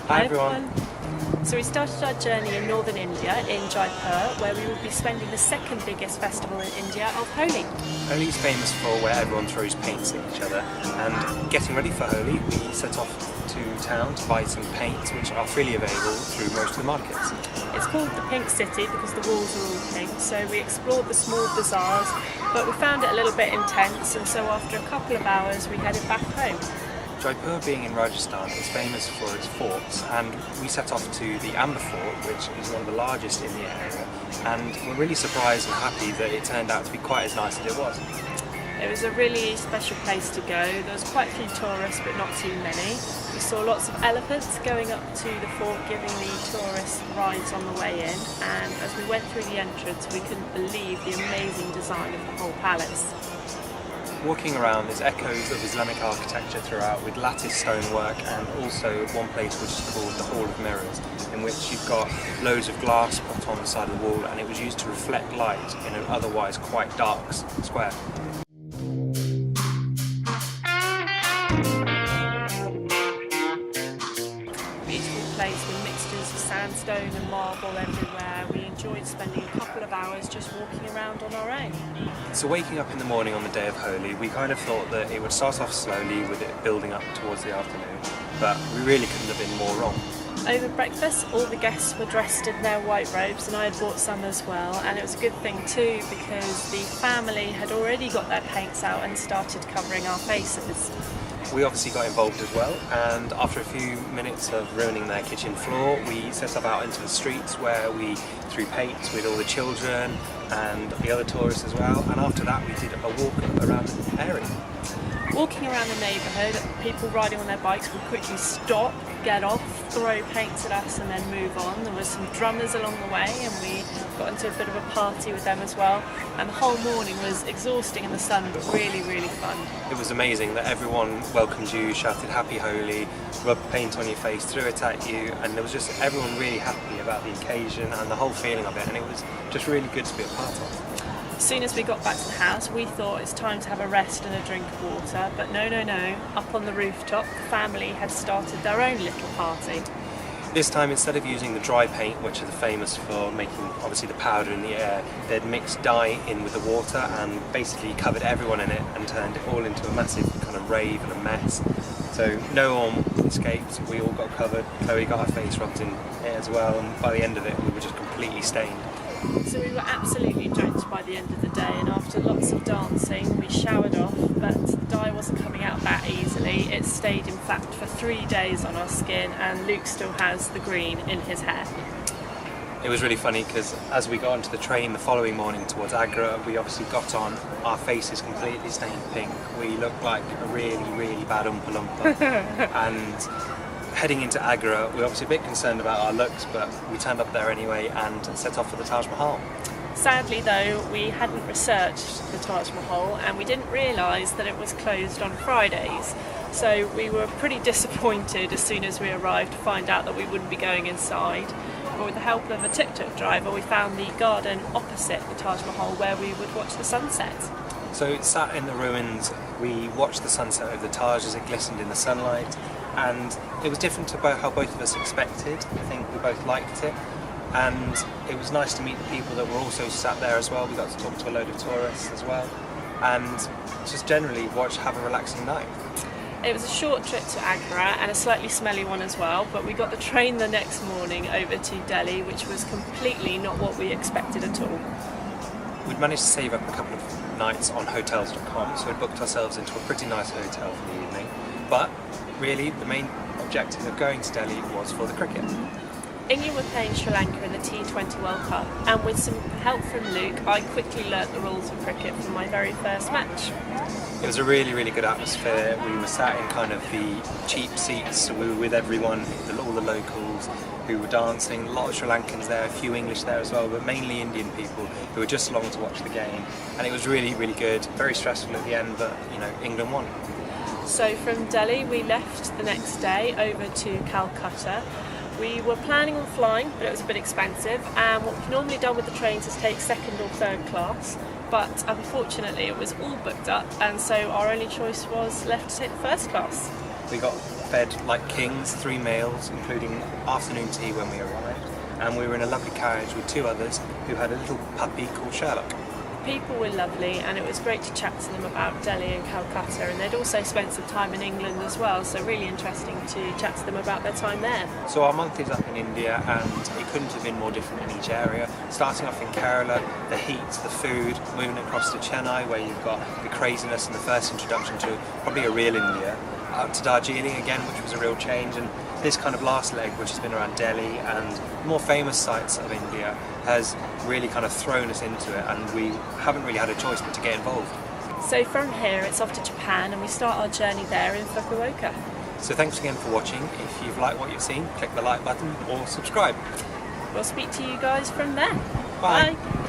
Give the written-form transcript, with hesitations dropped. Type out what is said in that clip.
Hi everyone. So we started our journey in northern India, in Jaipur, where we will be spending the second biggest festival in India of Holi. Holi is famous for where everyone throws paints at each other, and getting ready for Holi we set off to town to buy some paints which are freely available through most of the markets. It's called the Pink City because the walls are all pink, so we explored the small bazaars, but we found it a little bit intense, and so after a couple of hours we headed back home. Jaipur, being in Rajasthan, is famous for its forts, and we set off to the Amber Fort, which is one of the largest in the area, and we're really surprised and happy that it turned out to be quite as nice as it was. It was a really special place to go. There was quite a few tourists, but not too many. We saw lots of elephants going up to the fort, giving the tourists rides on the way in, and as we went through the entrance we couldn't believe the amazing design of the whole palace. Walking around, there's echoes of Islamic architecture throughout, with lattice stonework, and also one place which is called the Hall of Mirrors, in which you've got loads of glass put on the side of the wall, and it was used to reflect light in an otherwise quite dark square. Beautiful place with mixtures of sandstone and marble everywhere. We enjoyed spending a couple of hours just walking around on our own. So waking up in the morning on the day of Holi, we kind of thought that it would start off slowly with it building up towards the afternoon, but we really couldn't have been more wrong. Over breakfast, all the guests were dressed in their white robes, and I had bought some as well, and it was a good thing too because the family had already got their paints out and started covering our faces. We obviously got involved as well, and after a few minutes of ruining their kitchen floor, we set up out into the streets where we threw paints with all the children and the other tourists as well, and after that we did a walk around the area. Walking around the neighbourhood, people riding on their bikes would quickly stop, get off, throw paints at us and then move on. There were some drummers along the way and we got into a bit of a party with them as well, and the whole morning was exhausting in the sun but really, really fun. It was amazing that everyone welcomed you, shouted happy Holi, rubbed paint on your face, threw it at you, and there was just everyone really happy about the occasion and the whole feeling of it, and it was just really good to be a part of. As soon as we got back to the house, we thought it's time to have a rest and a drink of water, but no. Up on the rooftop, the family had started their own little party. This time, instead of using the dry paint, which are famous for making obviously the powder in the air, they'd mixed dye in with the water and basically covered everyone in it and turned it all into a massive kind of rave and a mess. So no one escaped, we all got covered. Chloe got her face rubbed in it as well, and by the end of it we were just completely stained. So we were absolutely drenched by the end of the day, and after lots of dancing we showered off, but the dye wasn't coming out that easily. It stayed in fact for 3 days on our skin, and Luke still has the green in his hair. It was really funny because as we got onto the train the following morning towards Agra, we obviously got on, our faces completely stained pink. We looked like a really, really bad Oompa Loompa. And heading into Agra, we were obviously a bit concerned about our looks, but we turned up there anyway and set off for the Taj Mahal. Sadly though, we hadn't researched the Taj Mahal and we didn't realise that it was closed on Fridays. So we were pretty disappointed as soon as we arrived to find out that we wouldn't be going inside. But with the help of a tuk-tuk driver, we found the garden opposite the Taj Mahal where we would watch the sunset. So sat in the ruins, we watched the sunset over the Taj as it glistened in the sunlight, and it was different to how both of us expected. I think we both liked it, and it was nice to meet the people that were also sat there as well. We got to talk to a load of tourists as well, and just generally have a relaxing night. It was a short trip to Agra and a slightly smelly one as well, but we got the train the next morning over to Delhi, which was completely not what we expected at all. We'd managed to save up a couple of nights on hotels.com, so we booked ourselves into a pretty nice hotel for the evening, but really the main objective of going to Delhi was for the cricket. England were playing Sri Lanka in the T20 World Cup, and with some help from Luke, I quickly learnt the rules of cricket from my very first match. It was a really, really good atmosphere. We were sat in kind of the cheap seats, so we were with everyone, all the locals who were dancing, a lot of Sri Lankans there, a few English there as well, but mainly Indian people who were just along to watch the game. And it was really, really good, very stressful at the end, but England won. So from Delhi we left the next day over to Calcutta. We were planning on flying, but it was a bit expensive, and what we've normally done with the trains is take second or third class, but unfortunately it was all booked up, and so our only choice was left to take the first class. We got fed like kings, 3 meals, including afternoon tea when we arrived. And we were in a lovely carriage with 2 others who had a little puppy called Sherlock. People were lovely, and it was great to chat to them about Delhi and Calcutta, and they'd also spent some time in England as well, so really interesting to chat to them about their time there. So our month is up in India, and it couldn't have been more different in each area. Starting off in Kerala, the heat, the food, moving across to Chennai where you've got the craziness and the first introduction to probably a real India, out to Darjeeling again, which was a real change, and this kind of last leg, which has been around Delhi and more famous sites of India, has really kind of thrown us into it, and we haven't really had a choice but to get involved. So from here it's off to Japan, and we start our journey there in Fukuoka. So thanks again for watching. If you've liked what you've seen, click the like button or subscribe. We'll speak to you guys from there. Bye. Bye.